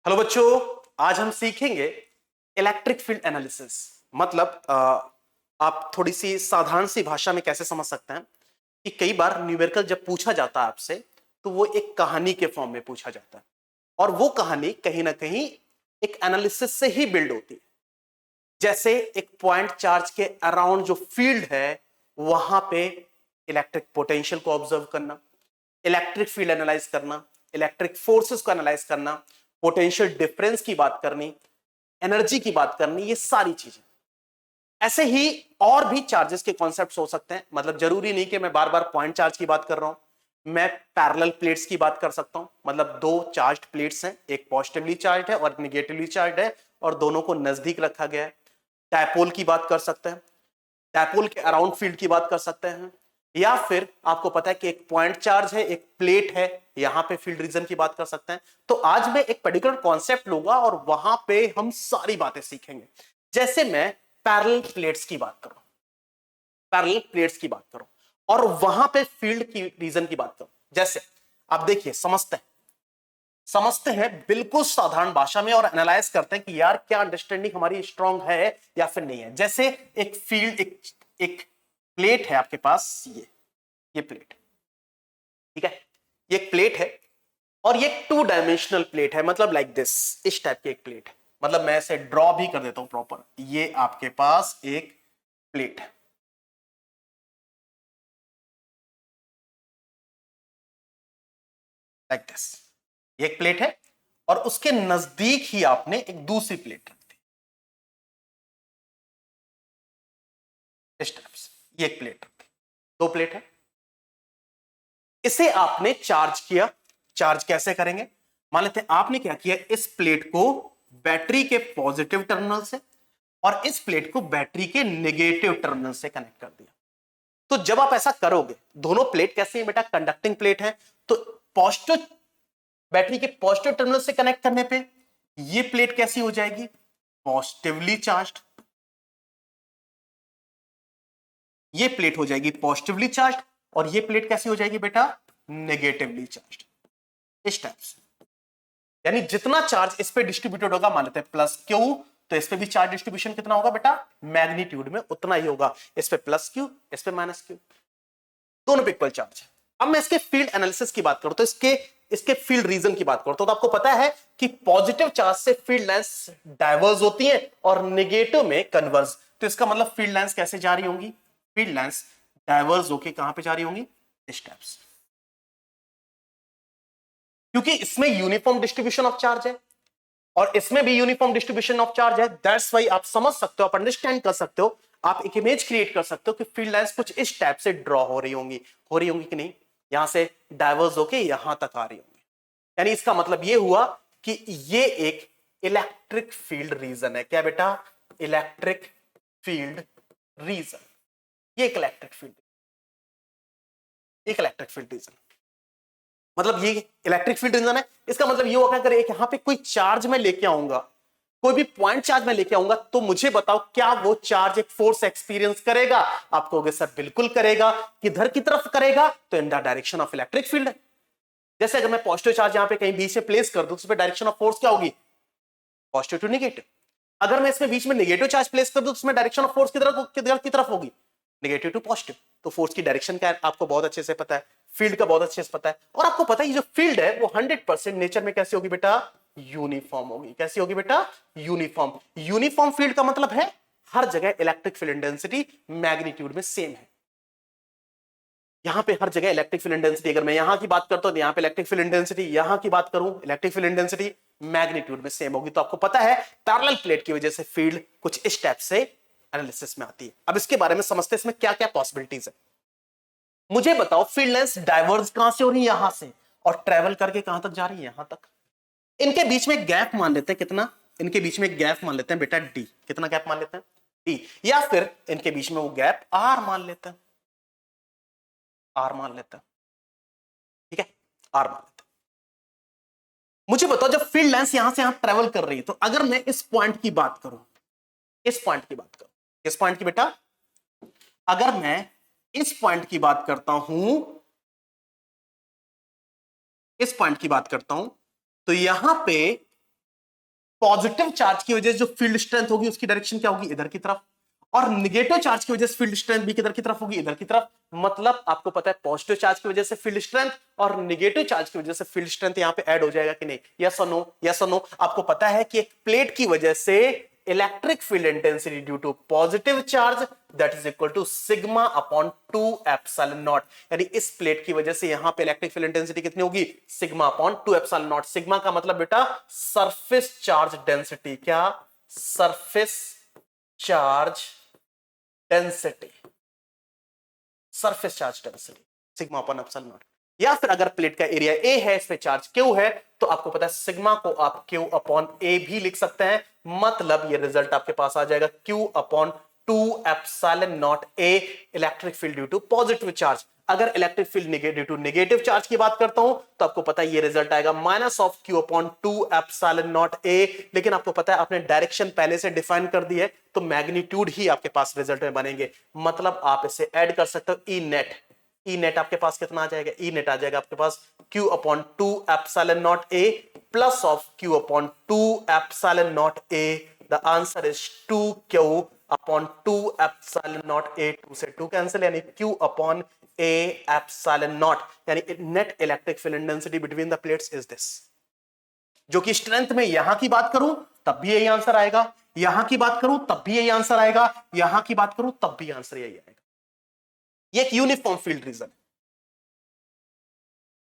Hello बच्चों, आज हम सीखेंगे इलेक्ट्रिक फील्ड एनालिसिस। मतलब आप थोड़ी सी साधारण सी भाषा में कैसे समझ सकते हैं कि कई बार न्यूमेरिकल जब पूछा जाता है आपसे तो वो एक कहानी के फॉर्म में पूछा जाता है और वो कहानी कहीं ना कहीं एक एनालिसिस से ही बिल्ड होती है। जैसे एक पॉइंट चार्ज के अराउंड जो फील्ड है वहां पे इलेक्ट्रिक पोटेंशियल को ऑब्जर्व करना, इलेक्ट्रिक फील्ड एनालाइज करना, इलेक्ट्रिक फोर्सेस को एनालाइज करना, पोटेंशियल डिफरेंस की बात करनी, एनर्जी की बात करनी, ये सारी चीजें। ऐसे ही और भी चार्जेस के कॉन्सेप्ट्स हो सकते हैं। मतलब जरूरी नहीं कि मैं बार बार पॉइंट चार्ज की बात कर रहा हूं, मैं पैरेलल प्लेट्स की बात कर सकता हूं। मतलब दो चार्ज्ड प्लेट्स हैं, एक पॉजिटिवली चार्ज है और निगेटिवली चार्ज है और दोनों को नजदीक रखा गया है। डायपोल की बात कर सकते हैं, डायपोल के अराउंड फील्ड की बात कर सकते हैं, या फिर आपको पता है कि एक पॉइंट चार्ज है, एक प्लेट है, यहां पे फील्ड रीजन की बात कर सकते हैं। तो आज मैं एक पर्टिकुलर कॉन्सेप्ट लूंगा और वहां पे हम सारी बातें सीखेंगे। जैसे मैं पैरेलल प्लेट्स की बात करूं, पैरेलल प्लेट्स की बात करूं और वहां पे फील्ड की रीजन की बात करूं। जैसे आप देखिए, समझते हैं बिल्कुल साधारण भाषा में और एनालाइज करते हैं कि यार क्या अंडरस्टैंडिंग हमारी स्ट्रांग है या फिर नहीं है। जैसे एक फील्ड, एक प्लेट है आपके पास, ये प्लेट, ठीक है, ये एक प्लेट है और ये टू डायमेंशनल प्लेट है। मतलब लाइक दिस, इस टाइप की एक प्लेट है। मतलब मैं इसे ड्रॉ भी कर देता हूं प्रॉपर। ये आपके पास एक प्लेट है, लाइक दिस, ये एक प्लेट है और उसके नजदीक ही आपने एक दूसरी प्लेट रख दी, इस टाइप से। ये एक प्लेट रख दी, दो प्लेट है, इसे आपने चार्ज किया। चार्ज कैसे करेंगे? मान लेते हैं आपने क्या किया, इस प्लेट को बैटरी के पॉजिटिव टर्मिनल से और इस प्लेट को बैटरी के नेगेटिव टर्मिनल से कनेक्ट कर दिया। तो जब आप ऐसा करोगे, दोनों प्लेट कैसे हैं बेटा? कंडक्टिंग प्लेट है। तो पॉजिटिव, बैटरी के पॉजिटिव टर्मिनल से कनेक्ट करने पे ये प्लेट कैसी हो जाएगी? Positively charged. ये प्लेट हो जाएगी पॉजिटिवली चार्ज्ड और ये प्लेट कैसी हो जाएगी बेटा? नेगेटिवली चार्ज्ड, इस टाइप से। यानी जितना चार्ज इस पे डिस्ट्रीब्यूटेड होगा, मान लेते हैं प्लस क्यू, तो इस पे भी चार्ज डिस्ट्रीब्यूशन कितना होगा बेटा? मैग्नीट्यूड में उतना ही होगा। इस पे प्लस क्यू, इस पे माइनस क्यू, दोनों पे इक्वल चार्ज है। अब मैं इसके फील्ड एनालिसिस की बात करूं तो इसके फील्ड रीजन की बात करूं तो आपको पता है कि पॉजिटिव चार्ज से फील्ड लाइंस डाइवर्ज होती है और नेगेटिव में कन्वर्ज। तो इसका मतलब फील्ड लाइंस कैसे जा रही होंगी? फील्ड लाइंस डाइवर्ज होके कहां पे जा रही होंगी? इस टाइप से। क्योंकि इसमें यूनिफॉर्म डिस्ट्रीब्यूशन ऑफ चार्ज है और इसमें भी यूनिफॉर्म डिस्ट्रीब्यूशन ऑफ चार्ज है। दैट्स वाई आप समझ सकते हो, आप अंडरस्टैंड कर सकते हो, आप एक इमेज क्रिएट कर सकते हो कि फील्ड लाइंस कुछ इस टाइप से ड्रॉ हो रही होंगी कि नहीं? यहां से डाइवर्स होके यहां तक आ रही होंगी। यानी इसका मतलब ये हुआ कि ये एक इलेक्ट्रिक फील्ड रीजन है। क्या बेटा? Electric field region. ये एक इलेक्ट्रिक फील्ड रीजन, मतलब ये इलेक्ट्रिक फील्ड रीजन है। इसका मतलब ये होगा, अगर एक यहां पे कोई चार्ज में लेके आऊंगा, कोई भी पॉइंट चार्ज में लेके आऊंगा, तो मुझे बताओ क्या वो चार्ज एक फोर्स एक्सपीरियंस करेगा? आप कहोगे सर बिल्कुल करेगा। किधर की तरफ करेगा? तो in the direction of electric field है। जैसे अगर मैं पॉजिटिव चार्ज यहां पे कहीं बीच में प्लेस कर दूं तो उस पर डायरेक्शन ऑफ फोर्स क्या होगी? Positive to negative. अगर मैं इसमें बीच में नेगेटिव चार्ज प्लेस कर दूं तो उसमें डायरेक्शन ऑफ फोर्स की तरफ होगी? Negative to positive. तो फोर्स की डायरेक्शन क्या है आपको बहुत अच्छे से पता है, फील्ड का बहुत अच्छे से पता है। और आपको पता है ये जो फील्ड है वो 100% नेचर में कैसी होगी बेटा? यूनिफॉर्म होगी। कैसी होगी बेटा? यूनिफॉर्म। यूनिफॉर्म फील्ड का मतलब है हर जगह इलेक्ट्रिक फील्ड इंटेंसिटी मैग्नीट्यूड में सेम है। यहां पे हर जगह इलेक्ट्रिक फील्ड इंटेंसिटी, अगर मैं यहां की बात करता हूं तो यहां पे इलेक्ट्रिक फील्ड इंटेंसिटी, यहां की बात करूं इलेक्ट्रिक फील्ड इंटेंसिटी मैग्नीट्यूड में सेम होगी। तो आपको पता है पैरेलल प्लेट की वजह से फील्ड कुछ इस टाइप से एनालिसिस में आती है। अब इसके बारे में समझते हैं इसमें क्या क्या पॉसिबिलिटीज है। मुझे बताओ फील्ड लाइंस डाइवर्ज कहां से हो रही है? यहां से, और ट्रेवल करके कहां तक जा रही है? यहां तक। इनके बीच में गैप मान लेते हैं कितना? इनके बीच में गैप मान लेते हैं बेटा डी। कितना गैप मान लेते हैं? डी। या फिर इनके बीच में वो गैप आर मान लेते हैं, आर मान लेते हैं, ठीक है, आर मान लेते हैं। मुझे बताओ जब फील्ड लाइंस यहां से यहां ट्रेवल कर रही है, तो अगर मैं इस पॉइंट की बात करूं, इस पॉइंट की बात करूं, इस पॉइंट की बेटा, अगर मैं इस पॉइंट की बात करता हूं, इस पॉइंट की बात करता हूं, तो यहां पे पॉजिटिव चार्ज की वजह से जो फील्ड स्ट्रेंथ होगी उसकी डायरेक्शन क्या होगी, इधर की तरफ, और निगेटिव चार्ज की वजह से फील्ड स्ट्रेंथ भी किधर की तरफ होगी, इधर की तरफ। मतलब आपको पता है पॉजिटिव चार्ज की वजह से फील्ड स्ट्रेंथ और निगेटिव चार्ज की वजह से फील्ड स्ट्रेंथ यहां पे ऐड हो जाएगा कि नहीं, यस और नो, यस और नो। आपको पता है कि एक प्लेट की वजह से electric field intensity due to positive charge that is equal to sigma upon 2 epsilon naught, यानी इस प्लेट की वजह से यहां पे इलेक्ट्रिक फील्ड इंटेंसिटी कितनी होगी, sigma upon 2 epsilon not. Sigma का मतलब बेटा सरफेस चार्ज डेंसिटी, क्या, surface charge density, surface charge density sigma upon epsilon not. या फिर अगर प्लेट का एरिया ए है, इस पे चार्ज क्यू है, तो आपको पता है सिग्मा को आप क्यू अपॉन ए भी लिख सकते हैं। मतलब ये रिजल्ट आपके पास आ जाएगा Q upon 2 epsilon naught A electric field due to positive charge. अगर electric field due to negative charge की बात करता हूं तो आपको पता है ये रिजल्ट आएगा minus of Q upon 2 epsilon naught ए। लेकिन आपको पता है आपने डायरेक्शन पहले से डिफाइन कर दी है तो मैग्नीट्यूड ही आपके पास रिजल्ट में बनेंगे। मतलब आप इसे ऐड कर सकते हो, ई नेट, ई नेट आपके पास कितना आ जाएगा, ई नेट आ जाएगा आपके पास Q upon 2 epsilon naught A plus of Q upon 2 epsilon naught A. The answer is 2 Q upon 2 epsilon naught A, 2 से 2 कैंसिल, यानी Q upon A epsilon naught, यानी net electric field intensity between the plates is this. जो कि strength में यहां की बात करूं तब भी यही आंसर आएगा, यहां की बात करूं तब भी यही आंसर आएगा, यहां की बात करूं तब भी आंसर यही आएगा। ये एक यूनिफॉर्म फील्ड रीजन है।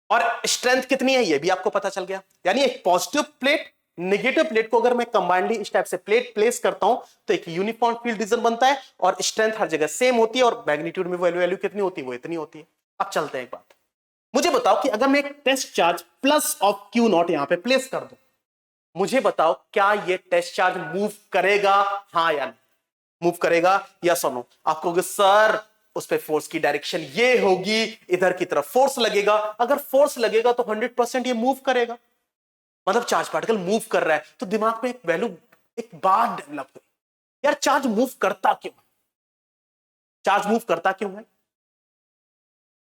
और स्ट्रेंथ कितनी है ये भी आपको पता चल गया। यानी एक पॉजिटिव प्लेट नेगेटिव प्लेट को अगर मैं कंबाइंडली इस टाइप से प्लेट प्लेस करता हूं तो एक यूनिफॉर्म फील्ड रीजन बनता है और स्ट्रेंथ हर जगह सेम होती है और मैग्नीट्यूड में वैल्यू कितनी होती है, वो इतनी होती है। अब चलते हैं एक बात, मुझे बताओ कि अगर मैं एक test charge plus of Q naught यहां पे प्लेस कर दूं, मुझे बताओ क्या ये टेस्ट चार्ज मूव करेगा, हाँ या नहीं, मूव करेगा या सुनो। आप कहोगे सर उस पे फोर्स की डायरेक्शन ये होगी, इधर की तरफ फोर्स लगेगा। अगर फोर्स लगेगा तो 100% ये मूव करेगा, मतलब चार्ज पार्टिकल मूव कर रहा है। तो दिमाग में एक वैल्यू, एक बात डेवलप हुई, यार चार्ज मूव करता क्यों, चार्ज मूव करता क्यों है,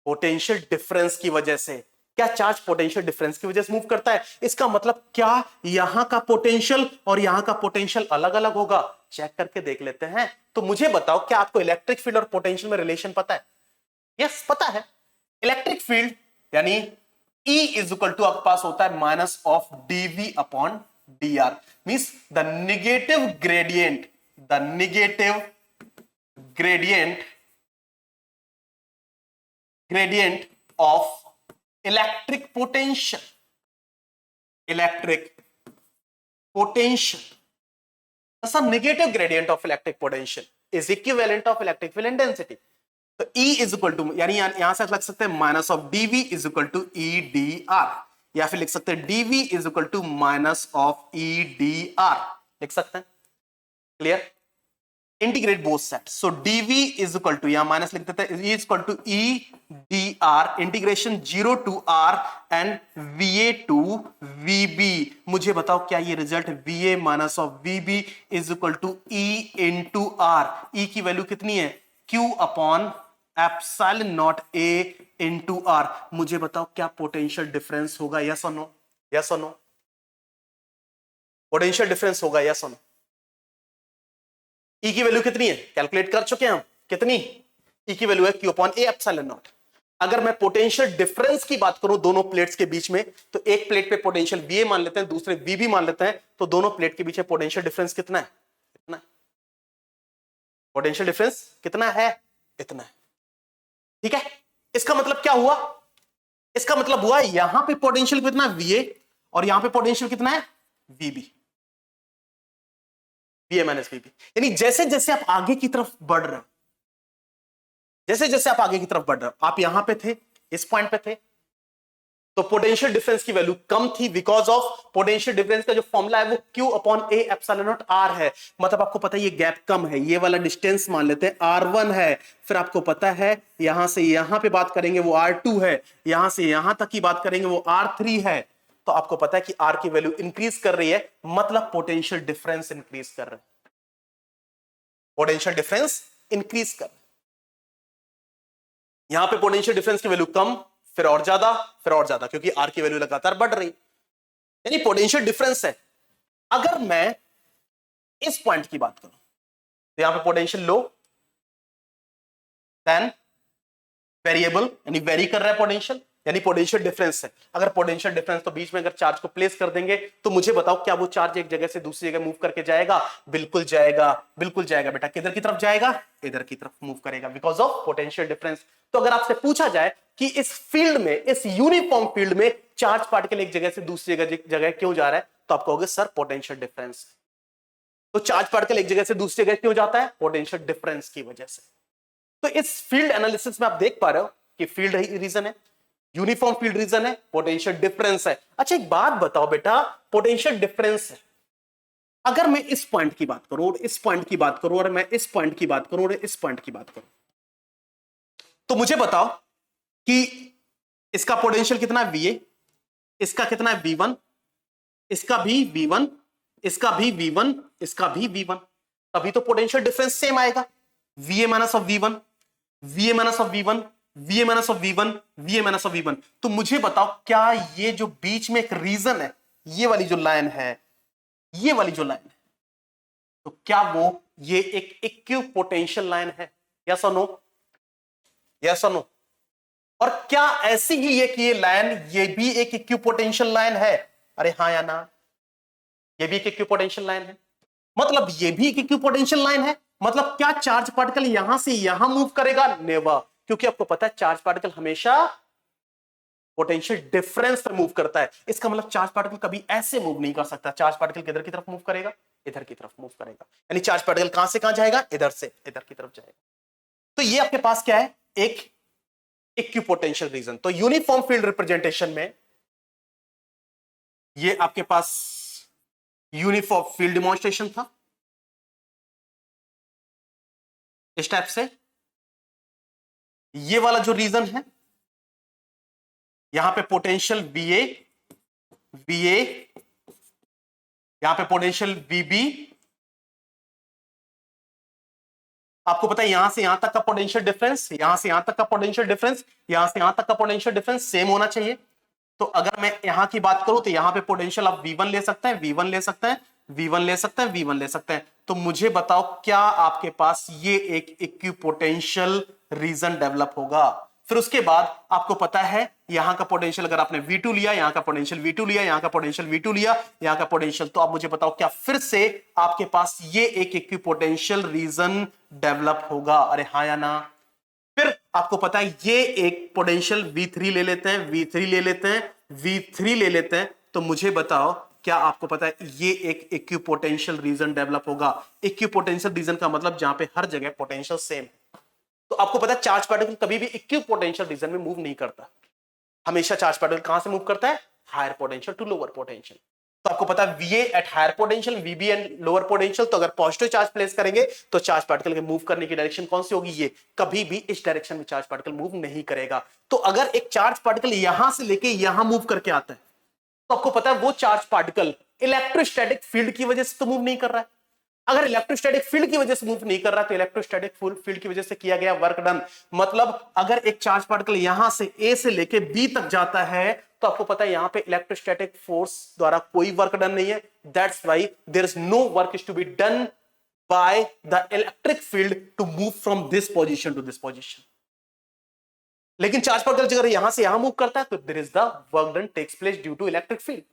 पोटेंशियल डिफरेंस की वजह से। क्या चार्ज पोटेंशियल डिफरेंस की वजह से मूव करता है? इसका मतलब क्या यहां का पोटेंशियल और यहां का पोटेंशियल अलग अलग होगा? चेक करके देख लेते हैं। तो मुझे बताओ क्या आपको इलेक्ट्रिक फील्ड और पोटेंशियल में रिलेशन पता है? यस पता है। इलेक्ट्रिक फील्ड यानी E इज इक्वल टू आपके पास होता है minus of dv upon dr, means the negative gradient, the negative gradient of electric potential, electric potential, some negative gradient of electric potential is equivalent of electric field intensity। तो E is equal to, यानी यहां से लग सकते हैं minus of dv is equal to E D R, या फिर लिख सकते हैं dv is equal to minus of E D R, लिख सकते हैं। Clear? Integrate both sides, so dv is equal to, यहां माइनस लिख देते हैं, E is equal to E D R integration 0 to r and va to vb। मुझे बताओ क्या ये result va minus of vb is equal to e into r, e की वैल्यू कितनी है q upon epsilon naught a into r। मुझे बताओ क्या पोटेंशियल डिफरेंस होगा, यस और नो, यस और नो, पोटेंशियल डिफरेंस होगा यस और नो। E की वैल्यू कितनी है कैलकुलेट कर चुके हैं हम, कितनी E की वैल्यू है q upon a epsilon not. अगर मैं पोटेंशियल डिफरेंस की बात करूं दोनों प्लेट्स के बीच में, तो एक प्लेट पे पोटेंशियल VA मान लेते हैं, दूसरे VB मान लेते हैं, तो दोनों प्लेट के बीच में पोटेंशियल डिफरेंस कितना है, इतना है। पोटेंशियल डिफरेंस कितना है, इतना है। ठीक है, इसका मतलब क्या हुआ, इसका मतलब हुआ यहां पे पोटेंशियल कितना VA और यहां पे पोटेंशियल कितना है VB, VA माइनस VB। यानी जैसे जैसे आप आगे की तरफ बढ़ रहे हो, जैसे जैसे आप आगे की तरफ बढ़ रहे हो, आप यहां पे थे, इस पॉइंट पे थे, तो पोटेंशियल डिफरेंस की वैल्यू कम थी बिकॉज ऑफ पोटेंशियल डिफरेंस का जो फॉर्मूला है वो Q upon A epsilon not R है। मतलब आपको पता है ये गैप कम है, ये वाला डिस्टेंस मान लेते हैं R1 है, फिर आपको पता है यहां से यहां पे बात करेंगे वो R2 है, यहां से यहां तक की बात करेंगे वो R3 है। तो आपको पता है कि R की वैल्यू इंक्रीज कर रही है, मतलब पोटेंशियल डिफरेंस इंक्रीज कर रहा है, पोटेंशियल डिफरेंस इंक्रीज कर रहा है। यहां पे पोटेंशियल डिफरेंस की वैल्यू कम, फिर और ज्यादा, फिर और ज्यादा, क्योंकि R की वैल्यू लगातार बढ़ रही, यानी पोटेंशियल डिफरेंस है। अगर मैं इस पॉइंट की बात करूं तो यहां पे पोटेंशियल लो, देन वेरिएबल यानी वेरी कर रहा है पोटेंशियल, यानी पोटेंशियल डिफरेंस है। अगर पोटेंशियल डिफरेंस तो बीच में अगर चार्ज को प्लेस कर देंगे तो मुझे बताओ क्या वो चार्ज एक जगह से दूसरी जगह मूव करके जाएगा? बिल्कुल जाएगा, बिल्कुल जाएगा बेटा। किधर की तरफ जाएगा? इधर की तरफ मूव करेगा, बिकॉज ऑफ पोटेंशियल डिफरेंस। तो अगर आपसे पूछा जाए कि इस फील्ड में, इस यूनिफॉर्म फील्ड में चार्ज पार्टिकल एक जगह से दूसरी जगह क्यों जा रहा है, तो आप कहोगे सर पोटेंशियल डिफरेंस। तो चार्ज पार्टिकल एक जगह से दूसरी जगह क्यों जाता है? पोटेंशियल डिफरेंस की वजह से। तो इस फील्ड एनालिसिस में आप देख पा रहे हो कि फील्ड रीजन है, यूनिफॉर्म फील्ड रीजन है, पोटेंशियल डिफरेंस है। अच्छा एक बात बताओ बेटा, पोटेंशियल डिफरेंस है, अगर मैं इस पॉइंट की बात करूं और इस पॉइंट की बात करूं और मैं इस पॉइंट की बात करूं और इस पॉइंट की बात करूं, तो मुझे बताओ कि इसका पोटेंशियल कितना है? VA, इसका कितना है? V1, इसका भी V1, इसका भी V1, इसका भी V1। तभी तो पोटेंशियल डिफरेंस सेम आएगा। VA minus of V1, VA minus of V1, VA minus of V1, VA minus of V1। तो मुझे बताओ क्या ये जो बीच में एक रीजन है, ये वाली जो लाइन है, ये वाली जो लाइन है, तो क्या वो ये एक इक्विपोटेंशियल लाइन है? यस और नो? यस और नो? और क्या ऐसी ही है कि ये लाइन, ये भी एक इक्विपोटेंशियल लाइन है? अरे हाँ या ना? ये भी एक इक्विपोटेंशियल लाइन है, मतलब ये भी एक इक्विपोटेंशियल लाइन है। मतलब क्या चार्ज पार्टिकल यहां से यहां मूव करेगा? नेवर, क्योंकि आपको पता है चार्ज पार्टिकल हमेशा पोटेंशियल डिफरेंस पर मूव करता है। इसका मतलब चार्ज पार्टिकल कभी ऐसे मूव नहीं कर सकता। चार्ज पार्टिकल किधर की तरफ मूव करेगा? इधर की तरफ मूव करेगा। यानी चार्ज पार्टिकल कहां से कहां जाएगा? इधर से इधर की तरफ जाएगा। तो ये आपके पास क्या है? एक इक्विपोटेंशियल रीजन। तो यूनिफॉर्म फील्ड रिप्रेजेंटेशन में ये आपके पास यूनिफॉर्म फील्ड डिमॉन्स्ट्रेशन था इस टाइप से। ये वाला जो रीजन है, यहां पे पोटेंशियल VA, यहां पे पोटेंशियल VB। आपको पता है यहां से यहां तक का पोटेंशियल डिफरेंस, यहां से यहां तक का पोटेंशियल डिफरेंस, यहां से यहां तक का पोटेंशियल डिफरेंस सेम होना चाहिए। तो अगर मैं यहां की बात करूं तो यहां पे पोटेंशियल आप V1 ले सकते हैं, V1 ले सकते हैं, V1 ले सकते हैं, V1 ले सकते हैं। तो मुझे बताओ क्या आपके पास ये एक इक्विपोटेंशियल रीजन डेवलप होगा? फिर उसके बाद आपको पता है यहां का पोटेंशियल, अगर आपने V2 लिया, यहां का पोटेंशियल V2 लिया, यहां का पोटेंशियल V2 लिया, यहां का पोटेंशियल, तो आप मुझे बताओ क्या फिर से आपके पास ये एक इक्विपोटेंशियल रीजन डेवलप होगा? अरे हाँ या ना? फिर आपको पता है ये एक पोटेंशियल V3 ले लेते हैं, V3 ले लेते हैं, V3 ले लेते हैं। तो मुझे बताओ क्या आपको पता है ये एक इक्विपोटेंशियल रीजन डेवलप होगा? इक्विपोटेंशियल रीजन का मतलब जहां पे हर जगह पोटेंशियल सेम। तो आपको पता है चार्ज पार्टिकल कभी भी इक्विपोटेंशियल रीजन में मूव नहीं करता। हमेशा चार्ज पार्टिकल कहां से मूव करता है? Higher potential to lower potential. तो आपको पता है VA at higher potential, VB and lower potential. तो अगर पॉजिटिव चार्ज प्लेस करेंगे तो चार्ज पार्टिकल के मूव करने की डायरेक्शन कौन सी होगी? ये। कभी भी इस डायरेक्शन में चार्ज पार्टिकल मूव नहीं करेगा। तो अगर एक चार्ज पार्टिकल यहां से लेके यहां मूव करके आता है तो आपको पता है वो चार्ज पार्टिकल इलेक्ट्रोस्टैटिक फील्ड की वजह से तो मूव नहीं कर रहा है। अगर इलेक्ट्रोस्टैटिक फील्ड की वजह से मूव नहीं कर रहा तो इलेक्ट्रोस्टैटिक फील्ड की वजह से किया गया वर्क डन। मतलब अगर एक चार्ज पार्टिकल यहां से A से लेके B तक जाता है तो आपको पता है यहां पे इलेक्ट्रोस्टैटिक फोर्स द्वारा कोई वर्क डन नहीं है। That's why there is no work is to be done by the electric field to move from this position to this position. लेकिन चार्ज पार्टिकल अगर यहां से यहां मूव करता है तो there is the work done takes place due to electric field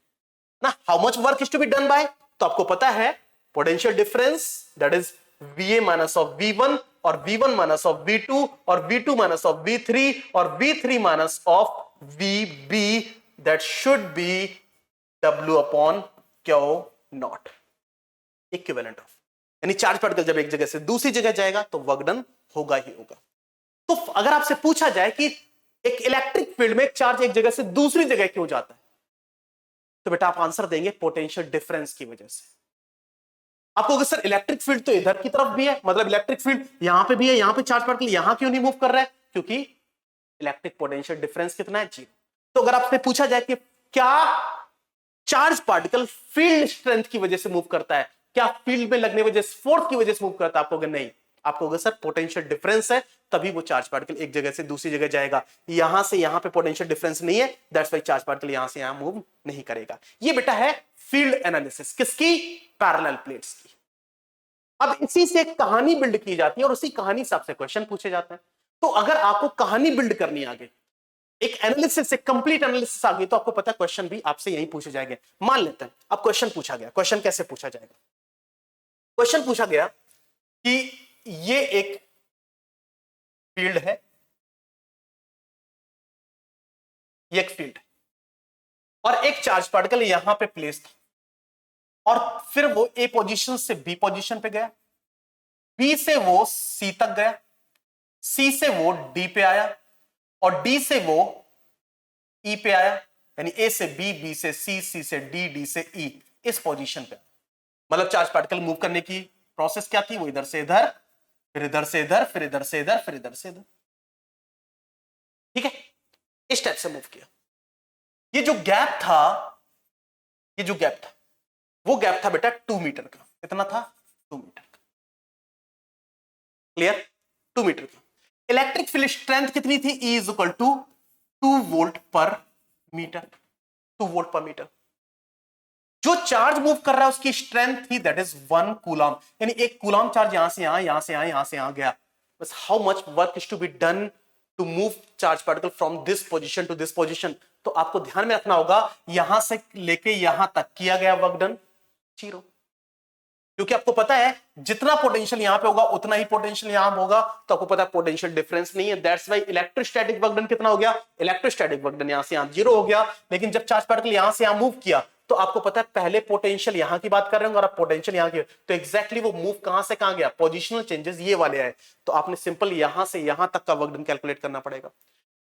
ना। How much work is to be done by? तो आपको पता है potential difference that is VA minus of V1 और V1 माइनस ऑफ V2 और V2 minus of V3 और V3 minus of VB that should be W upon Q not, equivalent of. यानी charge particle जब एक जगह से दूसरी जगह जाएगा तो वर्क डन होगा ही होगा। तो अगर आपसे पूछा जाए कि एक इलेक्ट्रिक फील्ड में एक चार्ज एक जगह से दूसरी जगह क्यों जाता है, तो बेटा आप आंसर देंगे पोटेंशियल डिफरेंस की वजह से। आपको अगर सर इलेक्ट्रिक फील्ड तो इधर की तरफ भी है, मतलब इलेक्ट्रिक फील्ड यहां पे भी है, यहां पे चार्ज पार्टिकल यहां क्यों नहीं मूव कर रहा है? क्योंकि इलेक्ट्रिक पोटेंशियल डिफरेंस कितना है? 0। तो अगर आपसे पूछा जाए कि क्या चार्ज पार्टिकल फील्ड स्ट्रेंथ की वजह से मूव करता है, क्या फील्ड में लगने वजह से, फोर्स की वजह से मूव करता है? आपको अगर नहीं, आपको अगर सर पोटेंशियल डिफरेंस है तभी वो चार्ज पार्टिकल एक जगह से दूसरी जगह जाएगा। यहां से यहां पे पोटेंशियल डिफरेंस नहीं है, दैट्स व्हाई चार्ज पार्टिकल यहां से यहां मूव नहीं करेगा। ये बेटा है फील्ड एनालिसिस, किसकी? पैरेलल प्लेट्स की। अब इसी से कहानी बिल्ड की जाती है और उसी कहानी से आपसे क्वेश्चन पूछे जाते हैं। तो अगर आपको कहानी बिल्ड करनी आगे, एक एनालिसिस से कंप्लीट एनालिसिस आ गई, तो आपको पता है क्वेश्चन भी आपसे यही पूछे जाएंगे। मान लेते हैं अब क्वेश्चन पूछा गया, क्वेश्चन कैसे पूछा जाएगा? क्वेश्चन पूछा गया कि ये एक फील्ड है, ये एक फील्ड है और एक चार्ज पार्टिकल यहां पे प्लेस था और फिर वो ए पोजीशन से बी पोजीशन पे गया, बी से वो सी तक गया, सी से वो डी पे आया और डी से वो ई पे आया, यानी ए से बी, बी से सी, सी से डी, डी से ई, इस पोजीशन पे। मतलब चार्ज पार्टिकल मूव करने की प्रोसेस क्या थी? वो इधर से इधर, फिर इधर से इधर, फिर इधर से इधर, फिर इधर से इधर। ठीक है, इस टाइप से मूव किया। ये जो गैप था, ये जो गैप था, वो गैप था बेटा 2 मीटर का। कितना था? 2 मीटर का। क्लियर? 2 मीटर का। इलेक्ट्रिक फील्ड स्ट्रेंथ कितनी थी? E is equal to 2 volt पर मीटर। 2 वोल्ट पर मीटर। जो चार्ज मूव कर रहा है उसकी स्ट्रेंथ थी दैट इज 1 कूलम, यानी एक कूलम चार्ज यहां से यहां, यहां से यहां, यहां से यहां गया। बस how much work is to be done to move charge particle from this position to this position? तो आपको ध्यान में रखना होगा, यहां से लेके यहां तक किया गया वर्क डन 0, क्योंकि आपको पता है जितना पोटेंशियल यहां पे होगा उतना ही पोटेंशियल यहां होगा। तो आपको पता है पोटेंशियल डिफरेंस नहीं है, that's why electrostatic work done कितना हो गया? इलेक्ट्रोस्टैटिक वर्क डन यहां से यहां 0 हो गया। लेकिन जब चार्ज पार्टिकल यहां से यहां मूव किया तो आपको पता है पहले पोटेंशियल यहां की बात कर रहे हैं और अब पोटेंशियल यहां की, तो एग्जैक्टली वो मूव कहां से कहां गया? पोजिशनल चेंजेस ये वाले आए। तो आपने सिंपल यहां से यहां तक का वर्क डन कैलकुलेट करना पड़ेगा।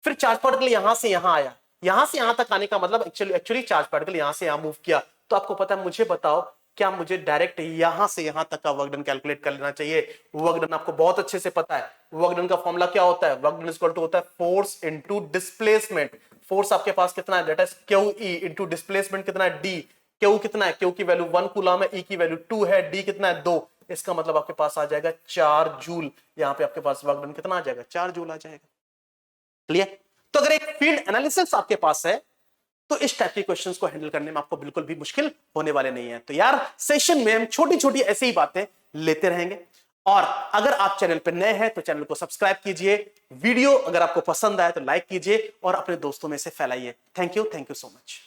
फिर चार्ज पार्टिकल यहां से यहां आया, यहां से यहां तक आने का मतलब एक्चुअली चार्ज पार्टिकल यहां से यहां मूव किया। तो आपको पता है, मुझे बताओ क्या मुझे डायरेक्ट यहां से यहां तक का वर्क डन कैलकुलेट कर लेना चाहिए? वर्क डन आपको बहुत अच्छे से पता है, वर्क डन का फॉर्मूला क्या होता है? वर्क डन इक्वल टू होता है फोर्स इनटू डिस्प्लेसमेंट। फोर्स आपके पास कितना है? That is QE into displacement कितना है? D। Q कितना है? Q की वैल्यू 1 कूलम है, E की वैल्यू 2 है, D कितना है? 2। इसका मतलब आपके पास आ जाएगा 4 जूल। यहां पे आपके पास वर्क डन कितना आ जाएगा? 4 जूल आ जाएगा। क्लियर? तो अगर एक फील्ड एनालिसिस आपके पास है तो इस टाइप के क्वेश्चंस को हैंडल करने में आपको बिल्कुल भी मुश्किल होने वाले नहीं है। तो यार सेशन में हम छोटी छोटी ऐसी ही बातें लेते रहेंगे। और अगर आप चैनल पर नए हैं तो चैनल को सब्सक्राइब कीजिए, वीडियो अगर आपको पसंद आए तो लाइक कीजिए और अपने दोस्तों में से फैलाइए। Thank you so much.